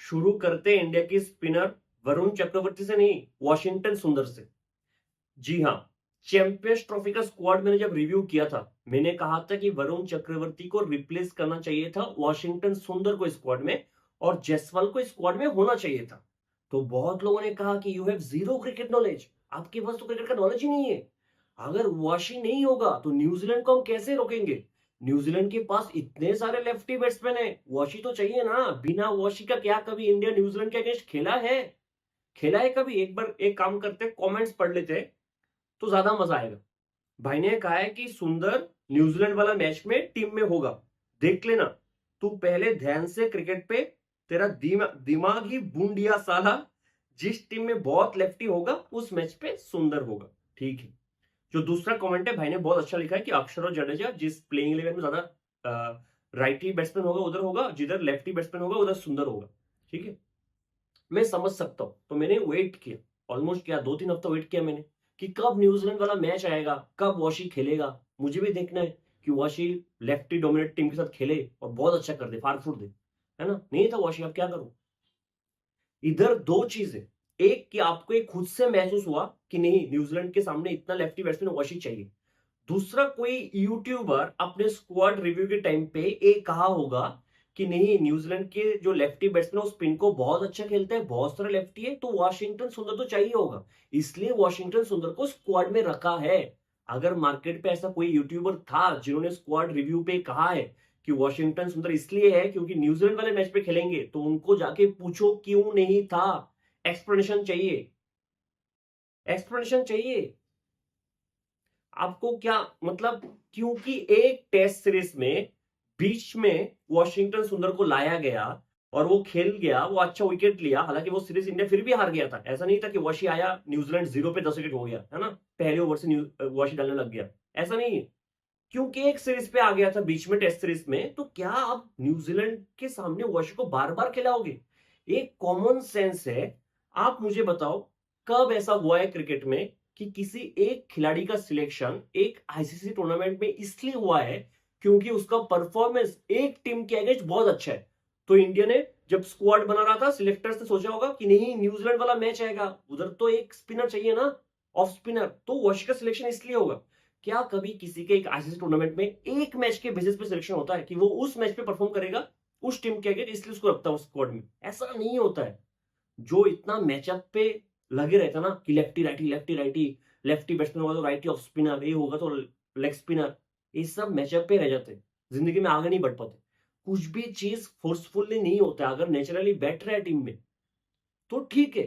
शुरू करते हैं इंडिया की स्पिनर वरुण चक्रवर्ती से नहीं, वॉशिंगटन सुंदर से। जी हाँ, चैंपियंस ट्रॉफी का स्क्वाड मैंने जब रिव्यू किया था, मैंने कहा था कि वरुण चक्रवर्ती को रिप्लेस करना चाहिए था वॉशिंगटन सुंदर को स्क्वाड में, और जायसवाल को स्क्वाड में होना चाहिए था। तो बहुत लोगों ने कहा कि you have zero cricket knowledge, आपके पास तो क्रिकेट का नॉलेज ही नहीं है। अगर वॉशी नहीं होगा तो न्यूजीलैंड को हम कैसे रोकेंगे? न्यूजीलैंड के पास इतने सारे लेफ्टी बैट्समैन है, वॉशी तो चाहिए ना। बिना वॉशी का क्या कभी इंडिया न्यूजीलैंड के अगेंस्ट खेला है? खेला है कभी? एक बार एक काम करते, कमेंट्स पढ़ लेते तो ज्यादा मजा आएगा। भाई ने कहा है कि सुंदर न्यूजीलैंड वाला मैच में टीम में होगा, देख लेना। तू पहले ध्यान से क्रिकेट पे, तेरा दिमाग ही बूंदिया साला। जिस टीम में बहुत लेफ्टी होगा उस मैच पे सुंदर होगा, ठीक है। जो दूसरा कमेंट है, भाई ने बहुत अच्छा लिखा है कि अक्षर और जडेजा जिस प्लेइंग इलेवन में ज्यादा राइटी बैट्समैन होगा उधर होगा, जिधर लेफ्टी बैट्समैन होगा उधर सुंदर होगा, ठीक है। मैं समझ सकता हूं, तो मैंने वेट किया, ऑलमोस्ट क्या 2-3 हफ्ता वेट किया मैंने कि कब न्यूजीलैंड वाला मैच आएगा, कब वॉशी खेलेगा। मुझे भी देखना है कि वॉशी लेफ्टी डोमिनेट टीम के साथ खेले और बहुत अच्छा कर दे, फाड़ फूट दे, है ना। नहीं था वॉशी, अब क्या करूं। इधर दो चीजें, एक कि आपको एक खुद से महसूस हुआ कि नहीं न्यूजीलैंड के सामने इतना लेफ्टी बैट्समैन वॉशी चाहिए। दूसरा, कोई यूट्यूबर अपने स्क्वाड रिव्यू के टाइम पे एक कहा होगा कि नहीं न्यूजीलैंड के जो लेफ्टी बैट्समैन है स्पिन को बहुत अच्छा खेलते हैं, बहुत सारे लेफ्टी है, तो वॉशिंगटन सुंदर तो चाहिए होगा, इसलिए वॉशिंगटन सुंदर को स्क्वाड में रखा है। अगर मार्केट पे ऐसा कोई यूट्यूबर था जिन्होंने स्क्वाड रिव्यू पे कहा है कि वॉशिंगटन सुंदर इसलिए है क्योंकि न्यूजीलैंड वाले मैच पे खेलेंगे, तो उनको जाके पूछो क्यों नहीं था। एक्सप्लेनेशन चाहिए, एक्सप्लेनेशन चाहिए। आपको क्या मतलब, क्योंकि एक टेस्ट सीरीज में बीच में वॉशिंगटन सुंदर को लाया गया और वो खेल गया, वो अच्छा विकेट लिया, हालांकि वो सीरीज इंडिया फिर भी हार गया था। ऐसा नहीं था कि वॉशी आया न्यूजीलैंड 0 पे 10 विकेट हो गया, है ना, पहले ओवर से वॉशी डालने लग गया, ऐसा नहीं है। क्योंकि एक सीरीज पे आ गया था बीच में टेस्ट सीरीज में, तो क्या आप न्यूजीलैंड के सामने वॉशी को बार बार खिलाओगे? एक कॉमन सेंस है। आप मुझे बताओ कब ऐसा हुआ है क्रिकेट में कि किसी एक खिलाड़ी का सिलेक्शन एक आईसीसी टूर्नामेंट में इसलिए हुआ है क्योंकि उसका परफॉर्मेंस एक टीम के अगेंस्ट बहुत अच्छा है। तो इंडिया ने जब स्क्वाड बना रहा था, सिलेक्टर्स ने सोचा होगा कि नहीं न्यूजीलैंड वाला मैच आएगा, उधर तो एक स्पिनर चाहिए ना, ऑफ स्पिनर, तो वॉश का सिलेक्शन इसलिए होगा। क्या कभी किसी के एक आईसीसी टूर्नामेंट में एक मैच के बेसिस पे सिलेक्शन होता है कि वो उस मैच पे परफॉर्म करेगा उस टीम के अगेंस्ट, इसलिए उसको रखता है उस स्क्वाड में? ऐसा नहीं होता है। जो इतना मैचअप पे लगे रहता ना कि lefty righty lefty righty, lefty batsman होगा तो राइटी ऑफ स्पिनर, ये होगा तो लेग स्पिनर, ये सब मैचअप पे रह जाते, जिंदगी में आगे नहीं बढ़ पाते। कुछ भी चीज फोर्सफुली नहीं होता, अगर नेचुरली बैठ रहा है टीम में तो ठीक है।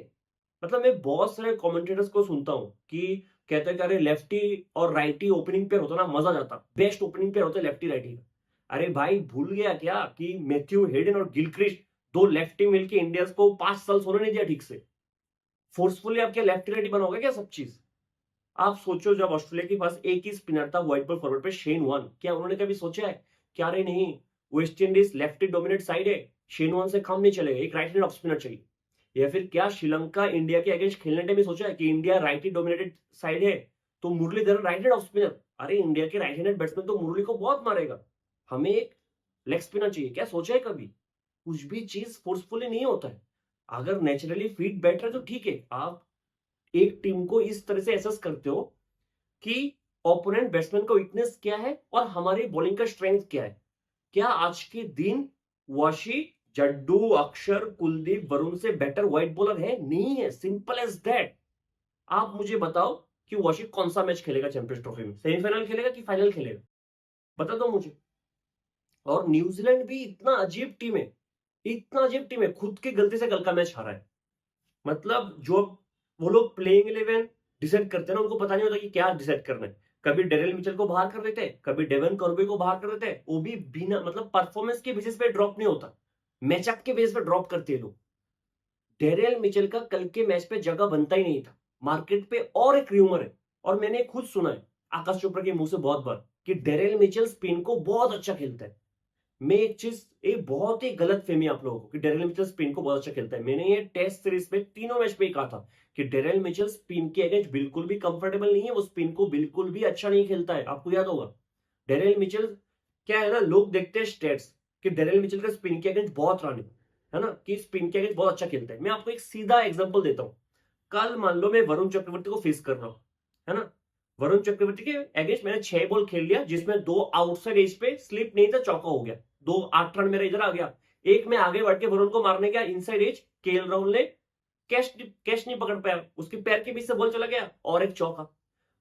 मतलब मैं बहुत सारे कमेंटेटर्स को सुनता हूं कि कहते हैं कि अरे लेफ्टी और राइटी ओपनिंग पेयर होता ना मजा जाता, बेस्ट ओपनिंग पेयर होता लेफ्टी राइटी का। अरे भाई भूल गया क्या कि मैथ्यू हेडन और गिलक्रिस्ट, दो लेफ्टी मिलके इंडिया को 5 साल सोने नहीं दिया ठीक से। फोर्सफुली आप क्या लेफ्टी राइटी बनाओगे क्या सब चीज? आप सोचो, जब ऑस्ट्रेलिया के पास एक ही स्पिनर था व्हाइट बॉल फॉरवर्ड पे, शेन वॉर्न, क्या उन्होंने कभी सोचा है क्या अरे नहीं West Indies lefty dominate side है, शेन वॉर्न से काम नहीं चलेगा, एक राइट हैंड ऑफ स्पिनर चाहिए? या फिर क्या श्रीलंका इंडिया के अगेंस्ट खेलने टाइम में सोचा है कि इंडिया राइटी डोमिनेटेड साइड है तो Muralitharan right hand off spinner? अरे इंडिया के राइट हैंडेड बैट्समैन तो मुरली को बहुत मारेगा, हमें एक लेग स्पिनर चाहिए, क्या सोचा है कभी? कुछ भी चीज फोर्सफुली नहीं होता है। अगर नेचुरली फिट बैठ रहे तो ठीक है, आप एक टीम को इस तरह से एसेस करते हो कि ओपोनेंट बैट्समैन का वीकनेस क्या है और हमारी बॉलिंग का स्ट्रेंथ क्या है। क्या आज के दिन वॉशी, जड्डू, अक्षर, कुलदीप, वरुण से बेटर व्हाइट बॉलर है? नहीं है, सिंपल एज दैट। आप मुझे बताओ कि वॉशी कौन सा मैच खेलेगा चैंपियंस ट्रॉफी में, सेमीफाइनल खेलेगा कि फाइनल खेलेगा? बता दो मुझे। और न्यूजीलैंड भी इतना अजीब टीम है, इतना अजीब टीम है, खुद की गलती से कल का मैच हारा है। मतलब जो वो लोग प्लेइंग 11 डिसाइड करते हैं ना, उनको पता नहीं होता कि क्या डिसाइड करना है। कभी डेरिल मिचेल को बाहर कर देते हैं, कभी डेवन कॉर्बे को बाहर कर देते हैं, वो भी बिना मतलब परफॉर्मेंस के बेसिस पे ड्रॉप नहीं होता, मैचअप के बेसिस पे ड्रॉप करते हैं लोग। डेरियल मिचेल का कल के मैच पे जगह बनता ही नहीं था मार्केट पे। और एक र्यूमर है, और मैंने खुद सुना है आकाश चोपड़ा के मुंह से बहुत बार, कि डेरियल मिचेल स्पिन को बहुत अच्छा खेलता है। मैं एक चीज, एक बहुत ही गलत फहमी आप लोगों को कि डेरियल मिचेल स्पिन को बहुत अच्छा खेलता है। मैंने ये टेस्ट सीरीज में तीनों मैच पे ही कहा था कि डेरियल मिचेल स्पिन के अगेंस्ट बिल्कुल भी कंफर्टेबल नहीं है, वो स्पिन को बिल्कुल भी अच्छा नहीं खेलता है, आपको याद होगा। डेरियल मिचेल क्या है ना, लोग देखते हैं स्टेट्स कि डेरियल मिचेल का स्पिन के अगेंस्ट बहुत रन है, है ना, कि स्पिन के अगेंस्ट बहुत अच्छा खेलता है। मैं आपको एक सीधा एग्जांपल देता हूं। कल मान लो मैं वरुण चक्रवर्ती को फेस कर रहा हूं, है ना, वरुण चक्रवर्ती के अगेंस्ट मैंने 6 बॉल खेल लिया, जिसमें 2 आउटसाइड एज पे स्लिप नहीं था, चौका हो गया, 2 8 रन मेरा इधर आ गया। एक में आगे बढ़ के वरुण को मारने गया इनसाइड एज, केएल राहुल ने कैच कैच नहीं पकड़ पाया, उसके पैर के बीच से बॉल चला गया और एक चौका।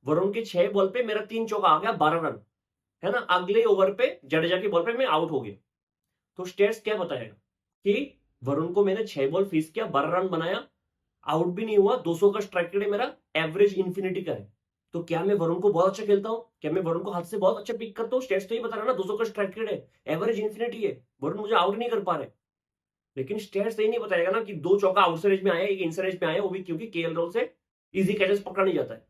वरुण के 6 बॉल पे मेरा 3 चौका आ गया, 12 रन, है ना। अगले ओवर पे जडेजा की बॉल पे मैं आउट हो गया। तो स्टेट्स क्या बताएगा कि वरुण को मैंने 6 बॉल फेस किया, 12 रन बनाया, आउट भी नहीं हुआ, 200 का स्ट्राइक रेट मेरा एवरेज इन्फिनिटी का है। तो क्या मैं वरुण को बहुत अच्छा खेलता हूं? क्या मैं वरुण को हाथ से बहुत अच्छा पिक करता हूं? स्टेट्स तो ये बता रहा है ना, 200 का स्ट्राइक रेट है, एवरेज इन्फिनिटी है, वरुण मुझे आउट नहीं कर पा रहे। लेकिन स्टेट्स ये नहीं बताएगा ना कि 2 चौका आउटसाइड एज में आया, एक इनसाइड एज में आया, वो भी क्योंकि केएल राहुल से इजी कैचेस पकड़ा नहीं जाता है।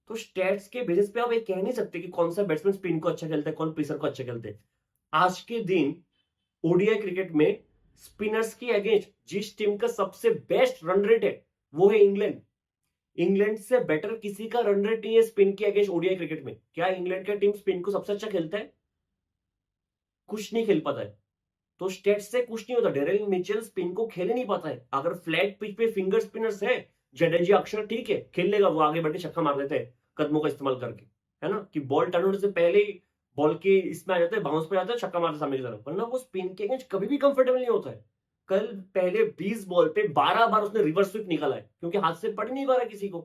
तो स्टेट्स के बेसिस पे आप ये कह नहीं सकते कि कौन सा बैट्समैन स्पिन को अच्छा खेलता है, कौन पेसर को अच्छा खेलते हैं। आज के दिन ओडीआई क्रिकेट में स्पिनर्स की अगेंस्ट जिस टीम का सबसे बेस्ट रन रेट है वो है इंग्लैंड। इंग्लैंड से बेटर किसी का रन रेट नहीं है स्पिन के अगेंस्ट ओडीआई क्रिकेट में। क्या इंग्लैंड का टीम स्पिन को सबसे अच्छा खेलता है? कुछ नहीं खेल पाता है। तो स्टेट्स से कुछ नहीं होता। डेरिल मिचेल स्पिन को खेल ही नहीं पाता है। अगर फ्लैट पिच पे फिंगर स्पिनर्स है, जडेजा अक्षर ठीक है खेल लेगा, वो आगे बैठे छक्का मार देते हैं कदमों का इस्तेमाल करके, है ना, कि बॉल टर्न होने से पहले ही बॉल के इसमें आ जाते हैं, बाउंस पे जाते हैं, छक्का मारते सामने की तरफ। वरना वो स्पिन के अगेंस्ट कभी भी कंफर्टेबल नहीं होता है। कल पहले 20 बॉल पे 12 बार उसने रिवर्स स्वीप निकाला है, क्योंकि हाथ से पड़ नहीं पा रहा किसी को।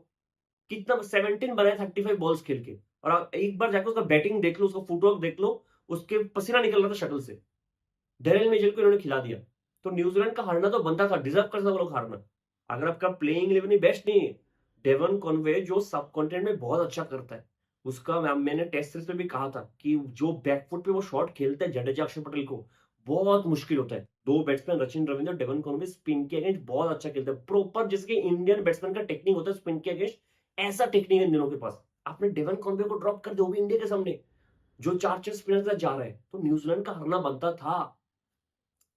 कितना 17 बनाया 35 बॉल्स खेल के। और आप एक बार जाकर उसका बैटिंग देख लो, उसका फुटवर्क देख लो, उसके पसीना निकल रहा था शटल से। डेरिल मिचेल को इन्होंने खिला दिया। तो न्यूजीलैंड का हारना तो बनता था, डिजर्व करता था वो लोग हारना। अगर आपका प्लेइंग 11 ही बेस्ट नहीं है, डेवन कॉनवे जो सब कॉन्टिनेंट में बहुत अच्छा करता है, उसका मैंने टेस्ट सीरीज में भी कहा था कि जो बैकफुट पे वो शॉट खेलते हैं जडेजा अक्षर पटेल को, बहुत मुश्किल होता है। 2 batsman Rachin Ravindra, Devon Conway spin के अगेंस्ट बहुत अच्छा खेलते हैं, प्रॉपर जिसके इंडियन बैट्समैन का टेक्निक होता है स्पिन के अगेंस्ट, ऐसा टेक्निक है इन दिनों के पास। आपने डेवन कॉनवे को ड्रॉप कर दो भी इंडिया के सामने, जो 4 4 स्पिनर जा रहे हैं, तो न्यूजीलैंड का हारना बनता था।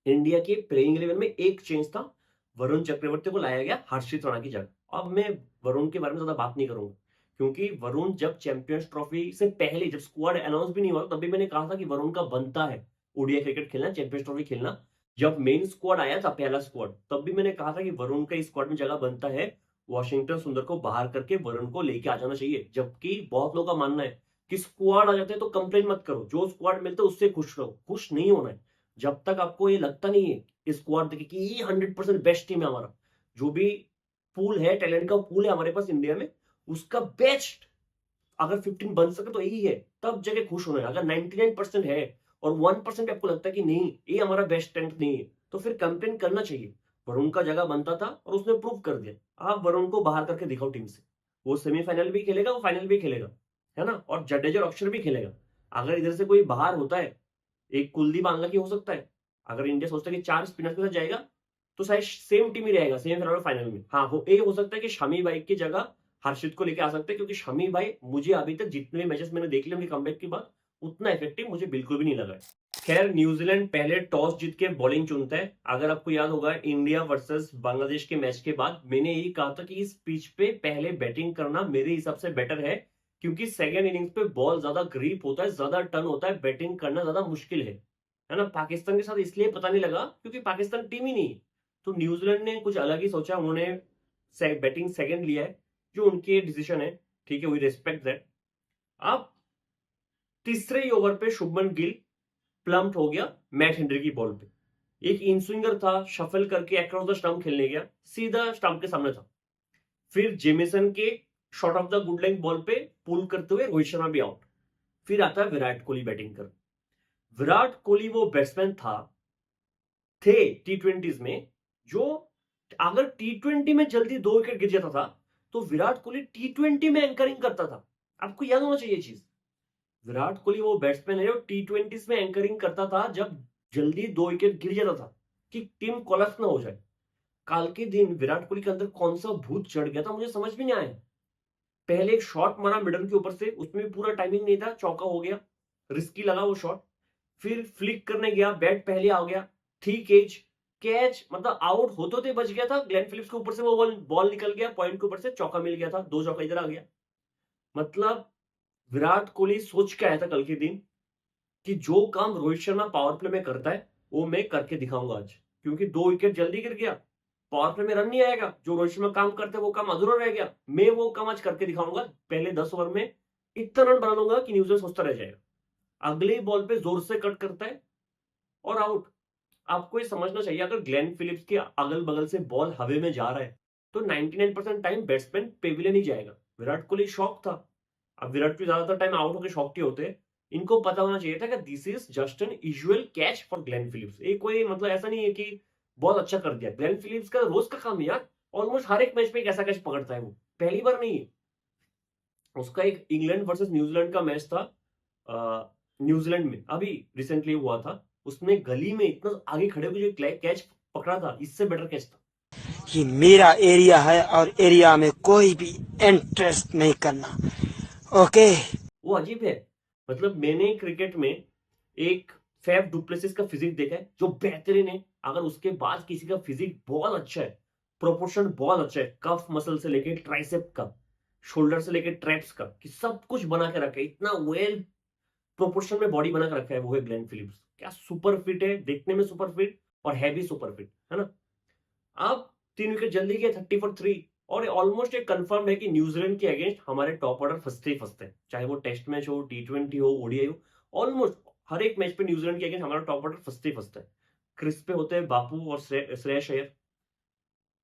इंडिया के प्लेइंग 11 में एक चेंज था, वरुण चक्रवर्ती को लाया गया हर्षित राणा की जगह। अब मैं वरुण के बारे में ज्यादा बात नहीं करूंगा, क्योंकि वरुण जब चैंपियंस ट्रॉफी से पहले, जब स्क्वाड अनाउंस भी नहीं हुआ, तब भी मैंने कहा था कि वरुण का बनता है ओडीआई क्रिकेट खेलना, चैंपियंस ट्रॉफी खेलना। जब मेन स्क्वाड आया था, पहला स्क्वाड, तब भी मैंने कहा था कि वरुण का इस स्क्वाड में जगह बनता है। वॉशिंगटन सुंदर को बाहर करके वरुण को लेके आ जाना चाहिए। जबकि बहुत लोगों का मानना है कि स्क्वाड आ जाते हैं तो कंप्लेन मत करो, जो स्क्वाड मिलता है उससे खुश रहो। खुश नहीं होना है जब तक आपको ये लगता नहीं है इस स्क्वाड देखे कि ये 100% बेस्ट टीम है हमारा। जो भी पूल है, टैलेंट का पूल है हमारे पास इंडिया में, उसका बेस्ट अगर 15 बन सके तो यही है, तब जगह खुश होना है। अगर 99% है और 1% आपको लगता है कि नहीं ये हमारा बेस्ट टैलेंट नहीं है, तो फिर कंप्लेन करना चाहिए। वरुण का जगह बनता था और उसने प्रूव कर दिया। आप वरुण को बाहर करके दिखाओ टीम से, वो सेमीफाइनल भी खेलेगा, वो फाइनल भी खेलेगा, है ना, और जडेजा और अक्षर भी खेलेगा। अगर इधर से कोई बाहर होता है, एक कुलदीप आंगला की हो सकता है। अगर इंडिया सोचता है कि 4 स्पिनर्स के साथ जाएगा, तो शायद सेम टीम ही रहेगा सेमीफाइनल और फाइनल में। हाँ, वो ये हो सकता है कि शमी भाई की जगह हर्षित को लेके आ सकते हैं, क्योंकि शमी भाई मुझे अभी तक जितने भी मैचेस मैंने देख लिए उनके कमबैक के बाद, उतना इफेक्टिव मुझे बिल्कुल भी नहीं लगा है। खैर, न्यूजीलैंड पहले टॉस जीत के बॉलिंग चुनता है। अगर आपको याद होगा इंडिया वर्सेस बांग्लादेश के मैच के बाद मैंने यही कहा था कि इस पिच पे पहले बैटिंग करना मेरे हिसाब से बेटर है, क्योंकि सेकेंड इनिंग्स पे बॉल ज्यादा ग्रीप होता है, ज्यादा टर्न होता है, बैटिंग करना ज्यादा मुश्किल है ना। पाकिस्तान के साथ इसलिए पता नहीं लगा क्योंकि पाकिस्तान टीम ही नहीं है। तो न्यूजीलैंड ने कुछ अलग ही सोचा, उन्होंने बैटिंग सेकंड लिया है, जो उनके डिसीजन है, ठीक है, वी रिस्पेक्ट दैट। अब तीसरे ही ओवर पे शुभमन गिल प्लम्प्ड हो गया मैट हेनरी की बॉल पे। एक इन स्विंगर था, शफल करके अक्रॉस द स्टंप खेलने गया, सीधा स्टंप के सामने था। फिर जेमिसन के shot of the good length ball पे पुल करते हुए रोहित शर्मा भी आउट। फिर आता है विराट कोहली बैटिंग कर। विराट कोहली वो बैट्समैन थे T20s में, जो अगर T20 में जल्दी 2 विकेट गिर जाता था, तो विराट कोहली T20 में एंकरिंग करता था। आपको याद होना चाहिए चीज। विराट कोहली वो बैट्समैन है जो T20s में एंकरिंग करता था, जब जल्दी 2 विकेट गिर जाता था कि टीम कोलैप्स ना हो जाए। कल के दिन विराट कोहली के अंदर कौन सा भूत चढ़ गया था, मुझे समझ में नहीं आया। पहले एक शॉट मारा मिडल के ऊपर से, उसमें भी पूरा टाइमिंग नहीं था, चौका हो गया, रिस्की लगा वो शॉट। फिर फ्लिक करने गया, बैट पहले आ गया, ठीक एज कैच, मतलब आउट होते होते बच गया था। ग्लेन फिलिप्स के ऊपर से वो बॉल निकल गया, पॉइंट के ऊपर से चौका मिल गया था, 2 चौका इधर आ गया। मतलब विराट कोहली सोच के आया था कल के दिन कि जो काम रोहित शर्मा पावर प्ले में करता है वो मैं करके दिखाऊंगा आज, क्योंकि 2 विकेट जल्दी गिर गया, पावर प्ले में रन नहीं आएगा, जो रोहित शर्मा काम करते वो काम अधूरा रह गया। मैं वो काम आज करके दिखाऊंगा, पहले 10 ओवर में इतना रन बना लूंगा कि न्यूजीलैंड सोचता रह जाएगा। अगले बॉल पे जोर से कट करता है और आउट। आपको ये समझना चाहिए, अगर ग्लेन फिलिप्स के अगल बगल से बॉल हवा में जा रहा है तो 99% टाइम बैट्समैन पेविलियन ही जाएगा। विराट कोहली शॉक था। अब विराट कोहली ज्यादातर टाइम आउट होकर शॉक ही होते। इनको पता होना चाहिए था कि this is just an usual catch for Glenn Phillips. ये कोई मतलब ऐसा नहीं है कि बहुत अच्छा कर दिया। ग्लेन फिलिप्स का रोज का काम है यार, ऑलमोस्ट हर एक मैच में एक ऐसा कैच पकड़ता है। वो पहली बार नहीं है। उसका एक इंग्लैंड वर्सेस न्यूजीलैंड का मैच था, न्यूजीलैंड में अभी रिसेंटली हुआ था। उसमें गली में इतना आगे खड़े होकर जो कैच पकड़ा था, इससे बेटर कैच था। कि मेरा एरिया है और एरिया में कोई भी इंटरेस्ट नहीं करना। ओके, वो अजीब है। मतलब मैंने क्रिकेट में एक फैफ डुप्लेसिस का फिजिक देखा है जो बेहतरीन है। अगर उसके बाद किसी का फिजिक बहुत अच्छा है, प्रोपोर्शन बहुत अच्छा है, कफ मसल से लेके ट्राइसेप का, शोल्डर से लेके ट्रैप्स का, कि सब कुछ बना के रखा है, इतना वेल प्रोपोर्शन में बॉडी बना के रखा है, वो है ग्लेन फिलिप्स। क्या सुपर फिट है, देखने में सुपर फिट और है भी सुपर फिट, है ना। अब 3 विकेट जल्दी गए, 30 फॉर 3, और ऑलमोस्ट एक कंफर्म है कि न्यूजीलैंड के अगेंस्ट हमारे टॉप ऑर्डर फंसते ही फंसते हैं, चाहे वो टेस्ट मैच हो, T20 हो, ओडीआई हो। ऑलमोस्ट हर एक मैच पे न्यूजीलैंड के अगेंस्ट हमारा टॉप ऑर्डर फंसते ही फंसता है। क्रिस पे होते हैं बापू और श्रेयस अय्यर।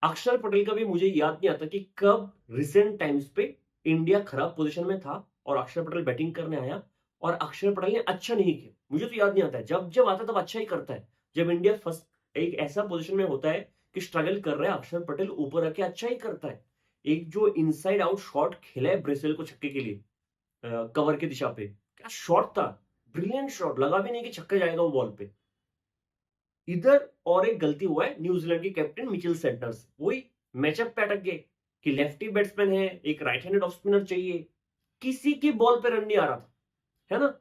अक्षर पटेल का भी मुझे याद नहीं आता कि कब रिसेंट टाइम्स पे इंडिया खराब पोजीशन में था और अक्षर पटेल बैटिंग करने आया और अक्षर पटेल ने अच्छा नहीं किया। मुझे तो याद नहीं आता है। जब जब आता है तब अच्छा ही करता है। जब इंडिया फर्स्ट एक ऐसा पोजीशन में होता है कि स्ट्रगल कर रहा है, अक्षर पटेल ऊपर आके अच्छा ही करता है। एक जो इनसाइड आउट शॉट खेला है ब्रेसिल को छक्के के लिए, कवर की दिशा पे, क्या शॉट था, ब्रिलियंट शॉट, लगा भी नहीं कि छक्का जाएगा वो बॉल पे। इधर और एक गलती हुआ है न्यूजीलैंड के कैप्टन मिचेल सेंटनर से, वही मैचअप पे अटक गए कि लेफ्टी बैट्समैन है, एक राइट हैंडेड ऑफ स्पिनर चाहिए, किसी की बॉल पे रन नहीं आ रहा था, है ना।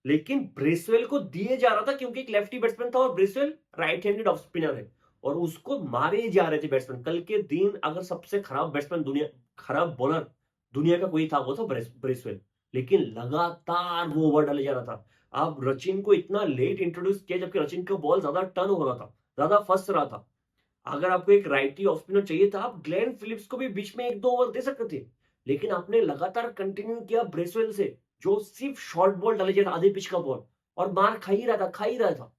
लेकिन ब्रेसवेल को दिए जा रहा था क्योंकि एक लेफ्टी बैट्समैन था और Bracewell right handed off spinner है, और उसको मारे जा रहे थे बैट्समैन। कल के दिन अगर सबसे खराब बैट्समैन दुनिया, खराब बॉलर दुनिया का कोई था, वो था ब्रेसवेल। लेकिन लगातार वो ओवर डाले जा रहा था। अब रचिन को इतना लेट इंट्रोड्यूस किया जबकि रचिन का बॉल ज्यादा टर्न हो रहा था, ज्यादा फंस रहा था। अगर आपको एक राइटी ऑफ स्पिनर चाहिए था, आप ग्लेन फिलिप्स को भी बीच में 1-2 ओवर दे सकते थे। लेकिन आपने लगातार कंटिन्यू किया ब्रेसवेल से, जो सिर्फ शॉर्ट बॉल डाले जाता, आधे पिच का बॉल, और मार खा ही रहा था।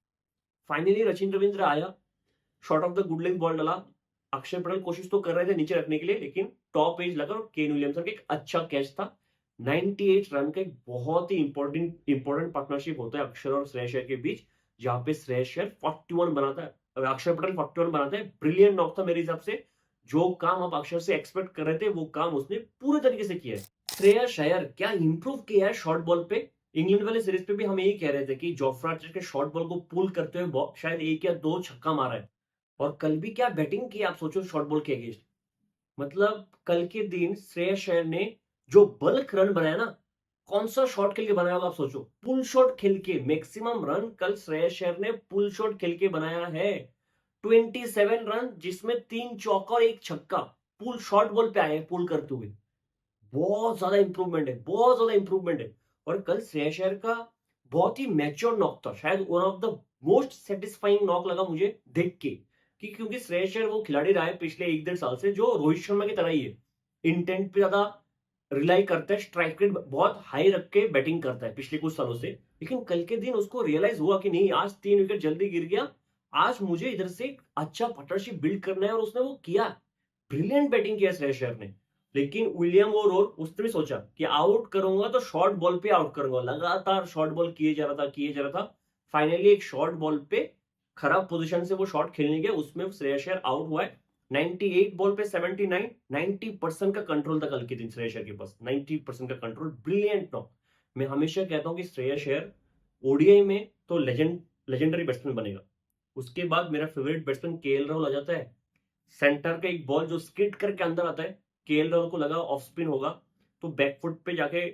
फाइनली रचिन रविंद्र आया, short of the good length ball डाला। अक्षर पटेल कोशिश तो कर रहे थे नीचे रखने के लिए, लेकिन टॉप एज लगा और केन विलियमसन का एक अच्छा कैच था। 98 रन का एक बहुत ही इंपॉर्टेंट पार्टनरशिप होता है अक्षर और श्रेयस अय्यर के बीच, जहां पे श्रेयस अय्यर 41 बनाता है, अक्षर पटेल 41 बनाते हैं। ब्रिलियंट नॉक था मेरे हिसाब से। जो काम आप अक्षर से एक्सपेक्ट कर रहे थे वो काम उसने पूरे तरीके से किया है। श्रेयस अय्यर क्या इंप्रूव किया है शॉर्ट बॉल पे। इंग्लैंड वाले सीरीज पे भी हम यही कह रहे थे कि जोफ्रा आर्चर के शॉर्ट बॉल को पुल करते हुए शायद 1 या 2 छक्का मारा है, और कल भी क्या बैटिंग की, आप सोचो शॉर्ट बॉल के अगेंस्ट। मतलब कल के दिन श्रेयस अय्यर ने जो बल्क रन बनाया ना, कौन सा शॉट खेल के बनाया होगा आप सोचो। पुल शॉट खेल के मैक्सिमम रन कल श्रेयस अय्यर ने पुल शॉट खेल के बनाया है। 27 रन, जिसमें 3 चौका और 1 छक्का पुल शॉट बॉल पे आए हैं पुल करते हुए। बहुत ज्यादा इंप्रूवमेंट है, बहुत ज्यादा इंप्रूवमेंट है। और कल श्रेयस अय्यर का बहुत ही मैच्योर नॉक था, शायद one of the most satisfying knock लगा मुझे देख के, कि क्योंकि श्रेयस अय्यर वो खिलाड़ी रहा है पिछले 1-1.5 साल से जो रोहित शर्मा की तरह ही है, इंटेंट पे ज्यादा रिलाई करता है, स्ट्राइक रेट बहुत हाई रख के बैटिंग करता है पिछले कुछ सालों से। लेकिन कल के दिन उसको रियलाइज हुआ कि नहीं, आज 3 विकेट जल्दी गिर गया, आज मुझे इधर से अच्छा पार्टनरशिप बिल्ड करना है, और उसने वो किया। ब्रिलियंट बैटिंग किया श्रेयस अय्यर ने। लेकिन विलियम और उसने भी सोचा कि आउट करूंगा तो शॉर्ट बॉल पे आउट करूंगा, लगातार शॉर्ट बॉल किए जा रहा था। फाइनली एक शॉर्ट बॉल पे खराब पोजीशन से वो शॉट खेलने गया, उसमें श्रेयस अय्यर आउट हुआ है। 98 बॉल पे 79, 90% का कंट्रोल था कल के दिन श्रेयस अय्यर के पास, 90% का कंट्रोल। Brilliant knock. मैं हमेशा कहता हूं कि श्रेयस अय्यर ओडीआई में तो लेजेंडरी बैट्समैन बनेगा। उसके बाद मेरा फेवरेट बैट्समैन केएल राहुल आ जाता है। सेंटर का एक बॉल जो स्किट करके अंदर आता है, केएल राहुल को लगा ऑफ स्पिन होगा, तो बैकफुट पे जाके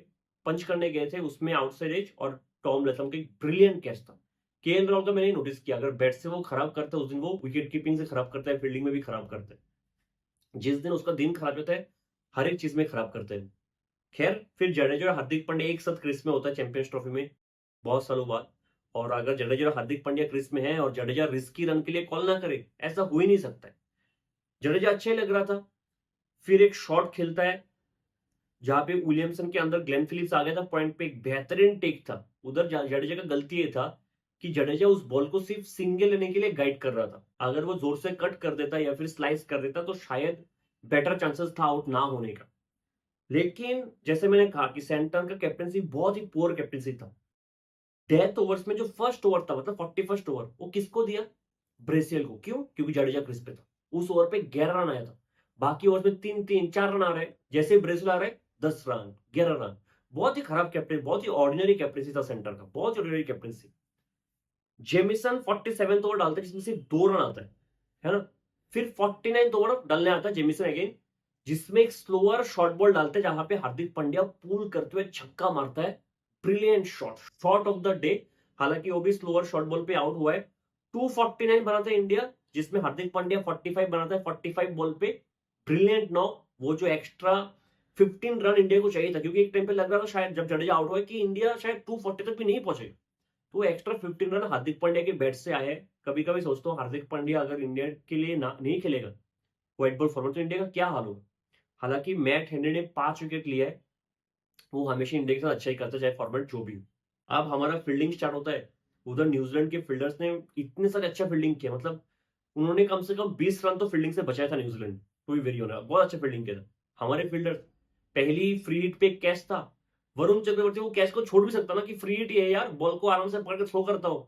पंच करने गए थे, उसमें आउटसाइड एज और टॉम लैथम का एक ब्रिलियंट कैच था। केएल राहुल का मैंने नोटिस किया, अगर बैट से वो खराब करता है उस दिन वो विकेट कीपिंग से खराब करता है, फील्डिंग में भी खराब करता है। जिस दिन उसका दिन खराब होता है हर एक चीज में खराब करते हैं। खैर, फिर जडेजा और हार्दिक पांड्या एक साथ क्रीज में होता है चैंपियंस ट्रॉफी में बहुत सालों बाद, और अगर जडेजा हार्दिक पांड्या क्रीज में है और जडेजा रिस्की रन के लिए कॉल ना करे, ऐसा हो ही नहीं सकता है। जडेजा अच्छा ही लग रहा था, फिर एक शॉट खेलता है जहां पे विलियमसन के अंदर ग्लेन फिलिप्स आ गया था पॉइंट पे, एक बेहतरीन टेक था उधर। जडेजा का गलती ये था कि जडेजा उस बॉल को सिर्फ सिंगल लेने के लिए गाइड कर रहा था। अगर वो जोर से कट कर देता या फिर स्लाइस कर देता तो शायद बेटर चांसेस था आउट ना होने का। लेकिन जैसे मैंने कहा कि सेंटर का कैप्टनसी बहुत ही पुअर कैप्टनसी था। डेथ ओवर्स में जो फर्स्ट ओवर था, मतलब 41st ओवर, वो किसको दिया? ब्रेसियल को। क्यों? क्योंकि जडेजा क्रीज पे था। उस ओवर पे 11 रन आया था। बाकी ओवर में 3-3 4 रन आ रहे, जैसे ब्रेसिल आ रहे 10 रन 11 रन। बहुत ही खराब कैप्टन, बहुत ही ऑर्डिनरी कैप्टनसी था सेंटर का, बहुत ही ordinary captaincy. Jamieson 47th over डालता है जिसमें सिर्फ 2 रन आता है ना। फिर 49th ओवर डालने आता है जेमिसन अगेन, जिसमें एक स्लोअर शॉर्ट बॉल डालते हैं जहां पे हार्दिक पांड्या पुल करते हुए छक्का मारता है। Brilliant shot, shot of the day. हालांकि वो भी स्लोअर शॉर्ट बॉल पे आउट हुआ है। 249 बनाता है इंडिया, जिसमें हार्दिक पांड्या 45 बनाता है 45 बॉल पे। Brilliant knock. वो जो एक्स्ट्रा 15 रन इंडिया को चाहिए था, क्योंकि एक टाइम पे लग रहा था शायद जब जडेजा आउट हुआ कि इंडिया शायद 240 तक भी नहीं पहुंचे, तो एक्स्ट्रा 15 रन हार्दिक पांड्या के बैट से आए। कभी कभी सोचता हूँ हार्दिक पांड्या अगर इंडिया के लिए नहीं खेलेगा व्हाइट बॉल फॉर्मेट, तो इंडिया का क्या हाल होगा। हालांकि मैट हेनरी ने 5 विकेट लिया है, वो हमेशा इंडिया के साथ अच्छा ही करता है चाहे फॉर्मेट जो भी हो। अब हमारा फील्डिंग स्टार्ट होता है। उधर न्यूजीलैंड के फील्डर्स ने इतने सारे अच्छा फील्डिंग किया, मतलब उन्होंने कम से कम 20 रन तो फील्डिंग से बचाया था न्यूजीलैंड। कोई वेरी होना, बहुत अच्छा फील्डिंग किया था हमारे फील्डर्स। पहली फ्री हिट पे कैच था, वरुण चक्रवर्ती वो कैच को छोड़ भी सकता ना कि फ्री हिट है यार, बॉल को आराम से पकड़ के थ्रो करता हो।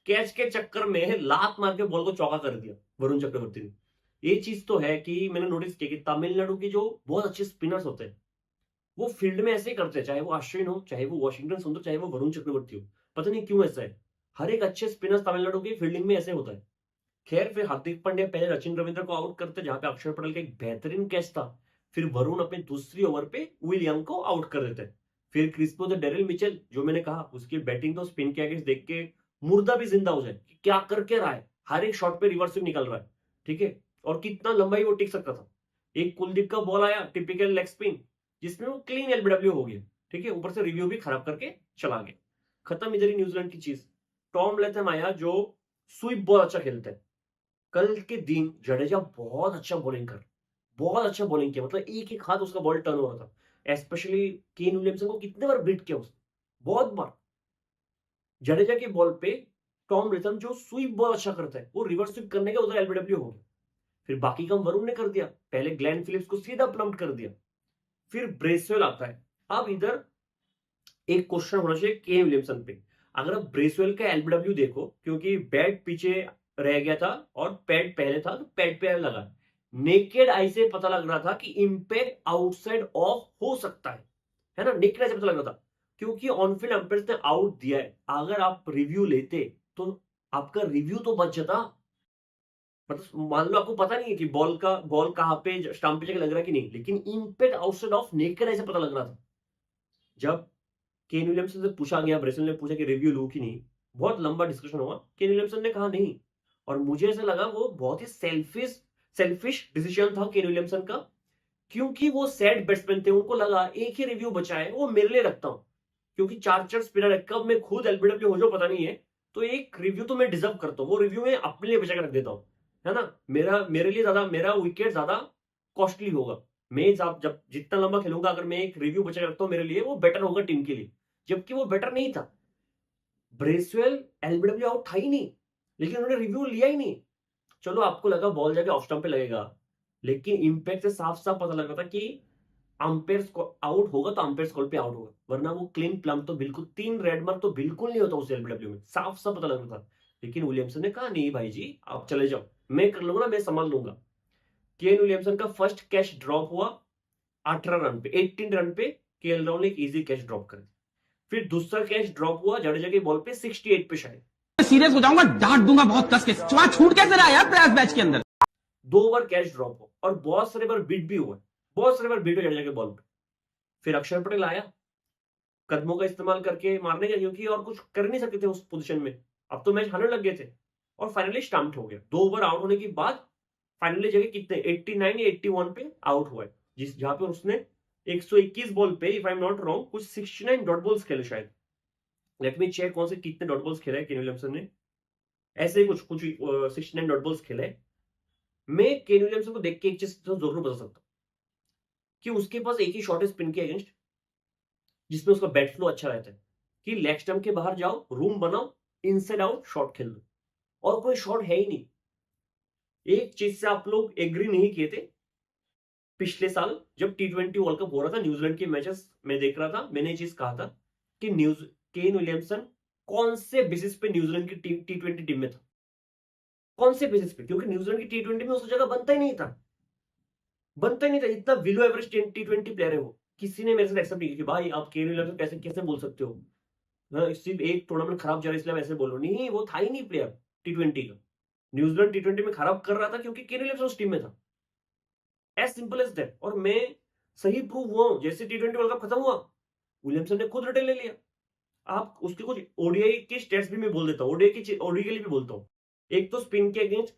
कैच के चक्कर में लात मार के बॉल को चौका कर दिया वरुण चक्रवर्ती ने। ये चीज तो है कि मैंने नोटिस किया कि तमिलनाडु के जो बहुत अच्छे स्पिनर्स होते हैं वो फील्ड में ऐसे ही करते हैं, चाहे वो अश्विन हो, चाहे वो वॉशिंगटन सुंदर, चाहे वो वरुण चक्रवर्ती हो। पता नहीं क्यों ऐसा है, हर एक अच्छे स्पिनर तमिलनाडु की फील्डिंग में ऐसे होता है। खैर फिर हार्दिक पांड्या पहले रचिन रविंद्र को आउट करते जहां पे अक्षर पटेल का एक बेहतरीन कैच था। फिर वरुण अपने दूसरी ओवर पे विलियम को आउट कर देते हैं। फिर क्रीज पे उधर डेरिल मिचेल, जो मैंने कहा उसकी बैटिंग तो स्पिन के अगेंस्ट देख के मुर्दा भी जिंदा हो जाए कि क्या करके रहा है, हर एक शॉट पे रिवर्स स्विंग निकल रहा है। ठीक है, और कितना लंबा ही वो टिक सकता था। एक कुलदीप का बॉल आया टिपिकल लेग स्पिन, जिसमें वो क्लीन एलबीडब्ल्यू हो गया। ठीक है, ऊपर से रिव्यू भी खराब करके चला गया। खत्म इधर ही न्यूजीलैंड की चीज। टॉम लेथम आया जो स्वीप बॉल अच्छा खेलता है। कल के दिन जडेजा बहुत अच्छा बॉलिंग कर, बहुत अच्छा बॉलिंग किया, मतलब एक एक हाथ उसका बॉल टर्न हो रहा था। स्पेशली केन विलियमसन को कितने बार बीट किया उसने, बहुत बार। जडेजा की बॉल पे टॉम लेथम जो स्वीप बॉल अच्छा करता है, वो रिवर्स स्वीप करने का उधर एलबीडब्ल्यू हो गया। फिर बाकी काम वरुण ने कर दिया, पहले ग्लेन फिलिप्स को सीधा प्लम्प कर दिया। फिर ब्रेसवेल आता है। अब इधर एक क्वेश्चन होना चाहिए केन विलियमसन पे। अगर आप ब्रेसवेल का एलबीडब्ल्यू देखो, क्योंकि बैट पीछे रह गया था और पैड पहले था, तो पैड पे लगा। नेकेड आई से पता लग रहा था कि इंपैक्ट आउटसाइड ऑफ हो सकता है ना। नेकेड आई से पता लग रहा था, क्योंकि ऑनफील्ड अंपायर्स ने आउट दिया है। अगर आप रिव्यू लेते तो आपका रिव्यू तो बच जाता। मतलब मान लो आपको पता नहीं है कि बॉल कहां पे स्टंप पे लग रहा है कि नहीं, लेकिन impact outside of naked eye से पता लग रहा था। जब केन विलियमसन से पूछा गया, ब्रेसल ने पूछा कि रिव्यू लूं कि नहीं, बहुत लंबा डिस्कशन हुआ। केन विलियमसन ने कहा नहीं, और मुझे ऐसा लगा वो बहुत ही सेल्फिश डिसीजन था केन विलियमसन का, क्योंकि वो सेट बैट्समैन थे। उनको लगा एक ही रिव्यू बचा है, वो मेरे लिए रखता हूं, क्योंकि 4 स्पिनर है, कब मैं खुद एलबीडब्ल्यू हो जाऊं पता नहीं है, तो एक रिव्यू तो मैं डिजर्व करता हूं। वो रिव्यू मैं अपने लिए बचा के रख देता हूं, है ना। मेरे लिए ज्यादा, मेरा विकेट ज्यादा कॉस्टली होगा। मैं जब जितना लंबा खेलूंगा, अगर मैं एक रिव्यू बचा के रखता हूं मेरे लिए, वो बेटर होगा टीम के लिए। जबकि वो बेटर नहीं था। ब्रेसवेल एलबीडब्ल्यू आउट था ही नहीं, लेकिन उन्होंने रिव्यू लिया ही नहीं। चलो आपको लगा बॉल जाके ऑफ स्टंप पे लगेगा, लेकिन इंपैक्ट से साफ साफ पता लग रहा था कि अंपायर आउट होगा तो अंपायर कॉल पे आउट होगा, वरना वो क्लीन प्लम तो बिल्कुल 3 रेड मार्क तो बिल्कुल नहीं होता उस एलबीडब्ल्यू में, साफ साफ पता लग रहा था। लेकिन विलियमसन ने कहा नहीं भाई जी आप चले जाओ, मैं कर लूंगा, मैं संभाल लूंगा। केन विलियमसन का फर्स्ट कैच ड्रॉप हुआ 18 रन पे, 18 रन पे केएल राहुल ने एक इजी कैच ड्रॉप कर दिया। फिर दूसरा कैच ड्रॉप हुआ जडेजा की बॉल पे 68 पे शायद, सीरियस हो जाऊंगा, डांट दूंगा बहुत कस के। वहां छूट कैसे रहा यार प्रयास मैच के अंदर। 2 ओवर कैच ड्रॉप हो और बहुत सारे बार बीट भी हुआ, बहुत सारे बार बीट हुआ जडेजा के बॉल पे। फिर अक्षर पटेल आया कदमों का इस्तेमाल करके मारने का, क्योंकि और कुछ कर नहीं सकते थे उस पोजीशन में। अब तो मैच हारने लग गए थे और फाइनली स्टम्प्ड हो गया। 2 ओवर आउट होने के बाद फाइनली जगह कितने 89 या 81 पे आउट हुआ है, जिस जहां पे उसने 121 बॉल पे, if I am not wrong, कुछ 69 डॉट बॉल्स खेले शायद। लेट मी चेक कौन से कितने डॉट बॉल्स खेला है केन विलियमसन ने। ऐसे ही कुछ 69 डॉट बॉल्स खेला है। मैं केन विलियमसन को देख के एक चीज तो जरूर बता सकता हूँ कि उसके पास एक ही शॉट है स्पिन के अगेंस्ट, जिसमें उसका बैट फ्लो अच्छा रहता है कि लेग स्टंप के बाहर जाओ, रूम बनाओ, इनसाइड आउट शॉट खेल लो, और कोई शॉट है ही नहीं। एक चीज से आप लोग एग्री नहीं किए थे पिछले साल जब T20 वर्ल्ड कप हो रहा था, न्यूजीलैंड के मैचेस में देख रहा था, मैंने ये चीज कहा था कि केन विलियमसन कौन से बेसिस पे न्यूजीलैंड की T20 टीम में था, कौन से बेसिस पे, क्योंकि न्यूजीलैंड की T20 में उस जगह बनता ही नहीं था, बनता ही नहीं था। इतना बिलो एवरेज T20 प्लेयर है वो। किसी ने मेरे से एक्सेप्ट नहीं किया कि भाई आप केन विलियमसन कैसे कैसे बोल सकते हो, हाँ, सिर्फ एक टूर्नामेंट खराब जा रहा है इसलिए वैसे बोलो। नहीं, वो था ही नहीं प्लेयर T20 का। न्यूजीलैंड T20 में खराब कर रहा था क्योंकि केन विलियमसन उस टीम में था, एज सिंपल एज दैट। और मैं सही प्रूव हुआ हूं, जैसे T20 वर्ल्ड कप खत्म हुआ, विलियमसन ने खुद रिटेल ले लिया। आप उसके कुछ ओडीआई के स्टेट्स भी मैं बोल देता हूँ, ओडीआई के लिए भी बोलता हूँ। एक तो स्पिन के अगेंस्ट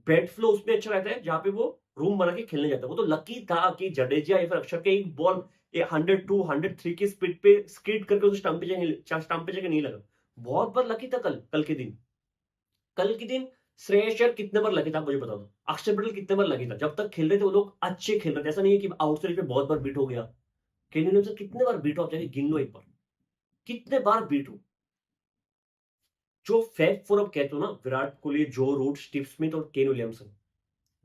बैट फ्लो उसमें अच्छा रहता है, जहां पे वो रूम बना के खेलने जाता है। वो तो लकी था कि जडेजा या फिर अक्षर के एक बॉल 102 103 की स्पीड पे स्किड करके उस स्टंप पे जाके नहीं लगा। बहुत बार लकी था। कल के दिन श्रेयस अय्यर कितने बार लकी था, आप मुझे बता दो। अक्षर पटेल कितने बार लकी था। जब तक खेल रहे थे वो लोग अच्छे खेल रहे थे, ऐसा नहीं है कि आउटसाइड पे बहुत बार बीट हो गया। केन विलियमसन कितने बार बीट हो, आप जाके गिन लो एक बार, कितने बार बीट हो। जो फैब फोर अब कहते हो ना, विराट कोहली, जो रूट, स्टीव स्मिथ और केन विलियमसन,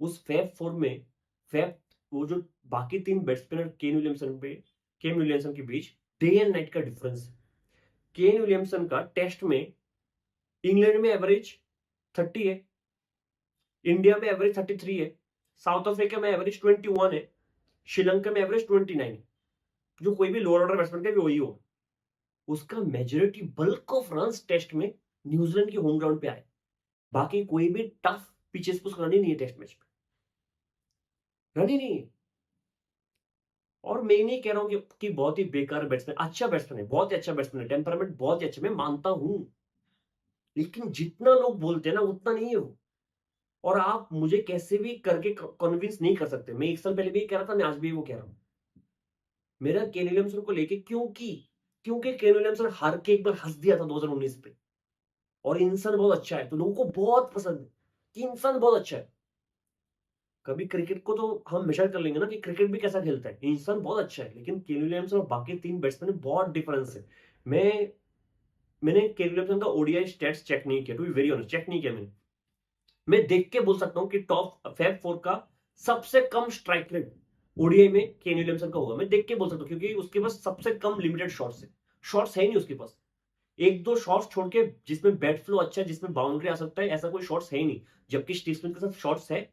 उस फैब फोर में फैब वो जो बाकी तीन बैट्समैन केन विलियमसन के बीच डे एंड नाइट का डिफरेंस है। केन विलियमसन का टेस्ट में इंग्लैंड में एवरेज 30 है, इंडिया में एवरेज 33 है, साउथ अफ्रीका में एवरेज 21 है, श्रीलंका में एवरेज 29 है। जो कोई भी लोअर ऑर्डर बैट्समैन का भी वही हो। उसका majority bulk of runs test में न्यूजीलैंड के होम ग्राउंड पे आए। बाकी कोई भी टफ पिचेस पर उसका रन ही नहीं है टेस्ट मैच में, रन ही नहीं है। और मैं नहीं कह रहा हूं कि बहुत ही बेकार बैट्समैन, अच्छा बैट्समैन है, बहुत ही अच्छा बैट्समैन है, टेम्परामेंट बहुत ही अच्छा, मैं मानता हूं। लेकिन जितना लोग बोलते हैं ना उतना नहीं है वो। और आप मुझे कैसे भी करके कन्विंस नहीं कर सकते। मैं एक साल पहले भी कह रहा था, मैं आज भी वो कह रहा हूं। मेरा केन विलियमसन को लेके क्योंकि केन विलियमसन हार के एक बार हंस दिया था 2019 पे, और इंसान बहुत अच्छा है तो लोगों को बहुत पसंद है कि इंसान बहुत अच्छा है। कभी क्रिकेट को तो हम मेजर कर लेंगे ना कि क्रिकेट भी कैसा खेलता है, इंसान बहुत अच्छा है। लेकिन केन विलियमसन और बाकी तीन बैट्समैन में बहुत डिफरेंस है। मैंने केन विलियमसन का ओडीआई स्टैट्स चेक नहीं किया, to be very honest, check नहीं किया मैंने। मैं देख के बोल सकता हूं कि टॉप फैब फोर का सबसे कम स्ट्राइक रेट ओडीआई में केन विलियमसन का होगा। मैं देख के बोल सकता हूं क्योंकि उसके पास सबसे कम लिमिटेड शॉट्स है नहीं उसके पास। एक दो शॉट्स छोड़ के जिसमें बैट फ्लो अच्छा है, जिसमें बाउंड्री आ सकता है, ऐसा कोई शॉट्स है ही नहीं। जबकि स्टीव स्मिथ के साथ शॉट्स है,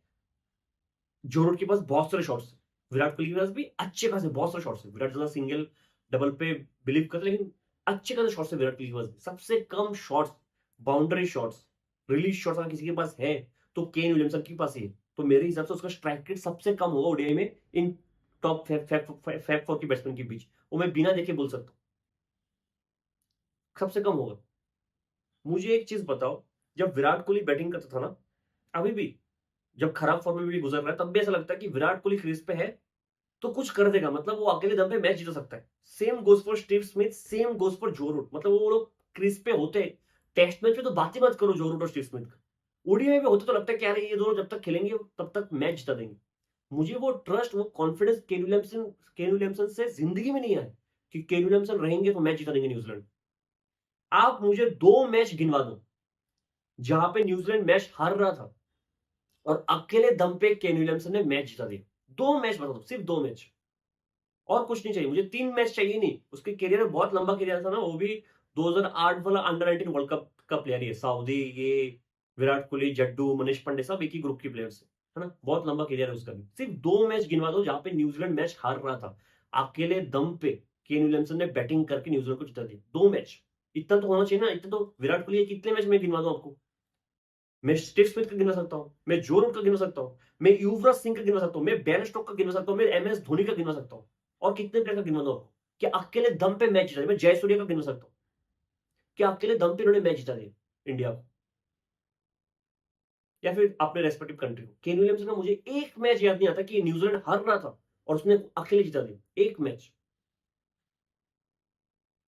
जो रूट के पास बहुत सारे शॉट्स है, विराट कोहली के पास भी अच्छे खासे बहुत सारे शॉट्स है। विराट ज्यादा सिंगल डबल पे बिलीव करते, लेकिन अच्छे खासे शॉट्स है विराट कोहली के पास भी। सबसे कम shots, boundary shots, release shots अगर किसी के पास है तो केन विलियमसन के पास ही है। तो मेरे हिसाब से उसका स्ट्राइक रेट सबसे कम होगा ओडीआई में इन टॉप फैब फोर की बैट्समैन के बीच। वो मैं बिना देखे बोल सकता हूँ सबसे कम होगा। मुझे एक चीज बताओ, जब विराट कोहली बैटिंग करता था ना, अभी भी जब खराब फॉर्म में भी गुजर रहा है, तब भी ऐसा लगता है कि विराट कोहली क्रीज पे है तो कुछ कर देगा, मतलब वो अकेले दम पे मैच जीत सकता है। Same goes for Steve Smith, same goes for जो रूट। मतलब वो लोग क्रीज पे होते, टेस्ट मैच में तो बात ही मत करो जो रूट और स्टीव स्मिथ का, ओडीआई में होते तो लगता है कि यार ये दोनों जब तक खेलेंगे तब तक मैच जिता देंगे। मुझे वो ट्रस्ट, वो कॉन्फिडेंस केन विलियमसन से जिंदगी में नहीं आया कि केन विलियमसन रहेंगे तो मैच जिता देंगे न्यूजीलैंड। आप मुझे 2 मैच गिनवा दो जहां पे न्यूजीलैंड मैच हार रहा था और अकेले दम पे केन विलियमसन ने मैच जिता दिया। 2 मैच बता दो, सिर्फ 2 मैच, और कुछ नहीं चाहिए मुझे। 3 मैच चाहिए नहीं। उसके करियर में बहुत लंबा करियर था ना, वो भी 2008 वाला अंडर 19 वर्ल्ड कप का प्लेयर ही है। सऊदी, ये विराट कोहली, जड्डू, मनीष पांडे सब एक ही ग्रुप के प्लेयर्स है ना। बहुत लंबा करियर है उसका भी। सिर्फ 2 मैच गिनवा दो जहां पे न्यूजीलैंड मैच हार रहा था, अकेले दम पे केन विलियमसन ने बैटिंग करके न्यूजीलैंड को जिता दिया। 2 मैच, इतना तो होना चाहिए ना। इतना तो विराट कोहली है, कितने मैच में गिनवा दो आपको। मैं स्टीव स्मिथ का गिनवा सकता हूं, मैं जो रूट का गिनवा सकता हूं, मैं युवराज सिंह का गिनवा सकता हूं, मैं बेन स्टोक का गिनवा सकता हूं, मैं एमएस धोनी का गिनवा सकता हूं। और कितने प्लेयर का गिनवा दो आपको कि अकेले दम पे मैच जिता दिया। मैं जयसूर्या का गिनवा सकता हूं कि अकेले दम पे उन्होंने मैच जिता दिया इंडिया को या फिर अपने रेस्पेक्टिव कंट्री को। केन विलियमसन का मुझे एक मैच याद नहीं आता कि न्यूजीलैंड हार रहा था और उसने अकेले जिता दिया एक मैच।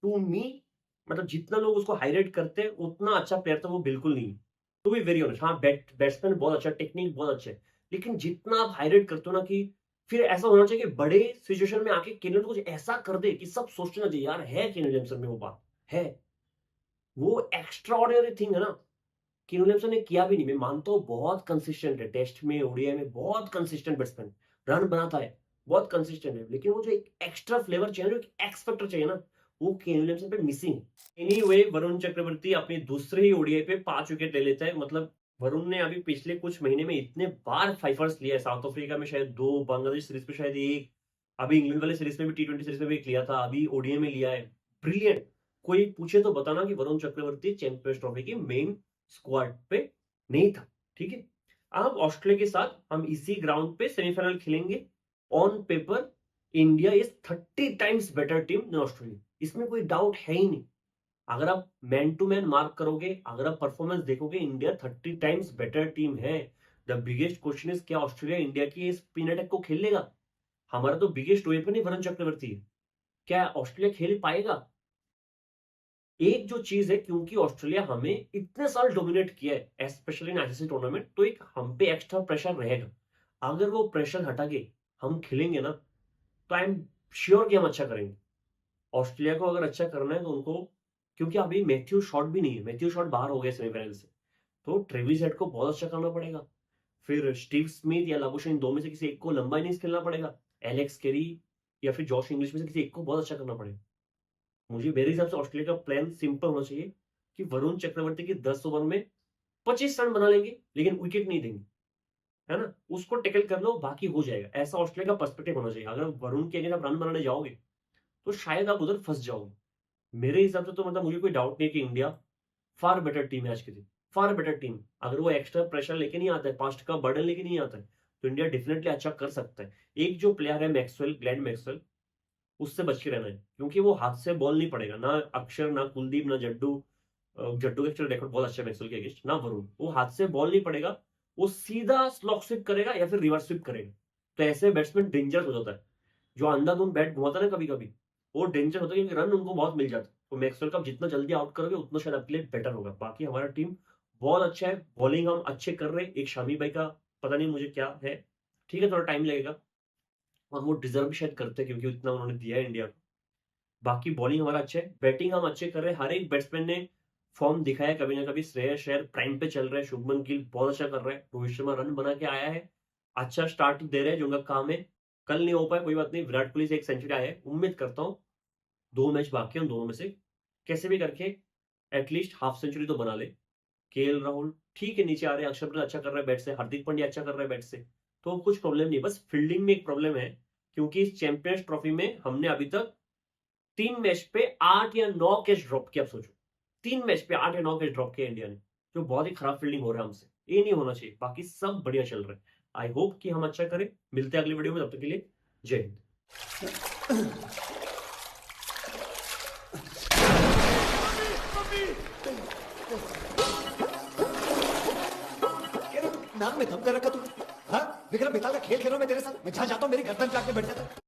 टू मी मतलब जितना लोग उसको हाईलाइट करते हैं उतना अच्छा प्लेयर तो वो बिल्कुल नहीं है। टू बी वेरी ऑनेस्ट, हाँ बैट्समैन बहुत अच्छा, टेक्निक बहुत अच्छे है, लेकिन जितना आप हाईलाइट करते हो ना कि फिर ऐसा होना चाहिए कि बड़े सिचुएशन में आके केन विलियमसन कुछ ऐसा कर दे कि सब सोचना चाहिए यार है केन विलियमसन में वो बात है, वो एक्स्ट्रा ऑर्डिनरी थिंग है ना। केन विलियमसन ने किया भी नहीं, मैं मानता हूँ बहुत कंसिस्टेंट है, टेस्ट में ओडीआई में बहुत कंसिस्टेंट बैट्समैन, रन बनाता है, बहुत कंसिस्टेंट है, लेकिन वो जो एक एक्स्ट्रा फ्लेवर चाहिए ना, जो एक एक्स फैक्टर चाहिए ना, वो केन विलियमसन पे मिसिंग है। एनीवे वरुण चक्रवर्ती अपनी दूसरे ही ओडीआई पे 5 विकेट ले लेता है। मतलब वरुण ने अभी पिछले कुछ महीने में इतने बार फाइफर्स लिया है, साउथ अफ्रीका में शायद 2, बांग्लादेश सीरीज में शायद 1, अभी इंग्लैंड वाले सीरीज में भी टी20 सीरीज में भी 1 लिया था, अभी ओडीआई में लिया है। ब्रिलियंट। कोई पूछे तो बताना कि वरुण चक्रवर्ती चैंपियंस ट्रॉफी की मेन स्क्वाड पे नहीं था, ठीक है। अब ऑस्ट्रेलिया के साथ हम इसी ग्राउंड पे सेमीफाइनल खेलेंगे। On paper India is 30 times better team than Australia, इसमें कोई डाउट है ही नहीं। अगर आप मैन टू मैन मार्क करोगे, अगर आप परफॉर्मेंस देखोगे, इंडिया 30 टाइम्स बेटर टीम है। द बिगेस्ट क्वेश्चन इज क्या ऑस्ट्रेलिया इंडिया की स्पिन अटैक को खेल लेगा? हमारा तो बिगेस्ट वेपन ही वरुण चक्रवर्ती है, क्या ऑस्ट्रेलिया खेल पाएगा? एक जो चीज है, क्योंकि ऑस्ट्रेलिया हमें इतने साल डोमिनेट किया है स्पेशली इन आईसीसी टूर्नामेंट, तो एक हम पे एक्स्ट्रा प्रेशर रहेगा। अगर वो प्रेशर हटा के हम खेलेंगे ना, तो आई एम श्योर कि हम अच्छा करेंगे। ऑस्ट्रेलिया को अगर अच्छा करना है तो उनको, क्योंकि अभी मैथ्यू शॉट भी नहीं है, मैथ्यू शॉट बाहर हो गया सेमीफाइनल से, तो ट्रेविस हेड को बहुत अच्छा करना पड़ेगा। फिर स्टीव स्मिथ या लाबुशेन, दो में से किसी एक को लंबा इनिंग्स खेलना पड़ेगा। एलेक्स केरी या फिर जॉश इंग्लिश में से किसी एक को बहुत अच्छा करना पड़ेगा। मुझे मेरे हिसाब से ऑस्ट्रेलिया का प्लान सिंपल होना चाहिए कि वरुण चक्रवर्ती की 10 ओवर में 25 रन बना लेंगे, लेकिन विकेट नहीं देंगे, है ना, उसको टेकल कर लो, बाकी हो जाएगा। ऐसा ऑस्ट्रेलिया का पर्सपेक्टिव होना चाहिए। अगर वरुण के अगेंस्ट आप रन बनाने जाओगे तो शायद आप उधर फंस जाओगे। मेरे हिसाब से तो मतलब मुझे कोई डाउट नहीं है कि इंडिया फार बेटर टीम है आज के दिन, फार बेटर टीम। अगर वो एक्स्ट्रा प्रेशर लेके नहीं आता है, पास्ट का बर्डन लेके नहीं आता है, तो इंडिया डेफिनेटली अच्छा कर सकता है। एक जो प्लेयर है मैक्सवेल, ग्लेन मैक्सवेल, उससे बच के रहना है, क्योंकि वो हाथ से बॉल नहीं पड़ेगा। ना अक्षर, ना कुलदीप, ना जड्डू, जड्डू का एक्चुअल रिकॉर्ड बहुत अच्छा है मैक्सवेल के अगेंस्ट, ना वरुण, वो हाथ से बॉल नहीं पड़ेगा, वो सीधा स्लॉक स्विप करेगा या फिर रिवर्स स्विप करेगा। तो ऐसे बैट्समैन डेंजरस हो जाता है। जो अंधाधुंध बैट घुमाता है ना कभी कभी, वो डेंजर होता है, क्योंकि रन उनको बहुत मिल जाता है। तो मैक्सवेल का आप जितना जल्दी आउट करोगे उतना शायद आपके लिए बेटर होगा। बाकी हमारा टीम बहुत अच्छा है, बॉलिंग हम अच्छे कर रहे हैं। एक शामी भाई का पता नहीं मुझे क्या है, ठीक है, थोड़ा टाइम लगेगा, और वो डिजर्व भी शायद करते हैं क्योंकि इतना उन्होंने दिया है इंडिया को। बाकी बॉलिंग हमारा अच्छा है, बैटिंग हम अच्छे कर रहे हैं। हर एक बैट्समैन ने फॉर्म दिखाया कभी ना कभी। श्रेयस अय्यर प्राइम पे चल रहे हैं, शुभमन गिल बहुत अच्छा कर रहा है, रोहित शर्मा रन बना के आया है, अच्छा स्टार्ट दे रहे हैं, जो उनका काम है। कल नहीं हो पाया, कोई बात नहीं, विराट कोहली से एक सेंचुरी आया है। उम्मीद करता हूँ 2 मैच बाकी है, उन दोनों में से कैसे भी करके एटलीस्ट हाफ सेंचुरी तो बना ले। केएल राहुल ठीक है, नीचे आ रहे हैं, अक्षर पटेल अच्छा कर रहा है बैट से, हार्दिक पांड्या अच्छा कर रहा है बैट से, तो कुछ प्रॉब्लम नहीं। बस फील्डिंग में एक प्रॉब्लम है, क्योंकि इस चैंपियंस ट्रॉफी में हमने अभी तक 3 मैच पे 8 या 9 कैच ड्रॉप किया। आप सोचो, 3 मैच पे 8 या 9 कैच ड्रॉप किया इंडिया ने, जो बहुत ही खराब फील्डिंग हो रहा है हमसे। ये नहीं होना चाहिए। बाकी सब बढ़िया चल रहा है। आई होप कि हम अच्छा करें। मिलते हैं अगली वीडियो में, तब तक के लिए जय हिंद। नाक में दम कर रखा तूने। हाँ, विक्रम बेताल का खेल खेल रहा हूं मैं तेरे साथ। मैं जहां जाता हूं मेरी गर्दन काट के बैठ जाता है।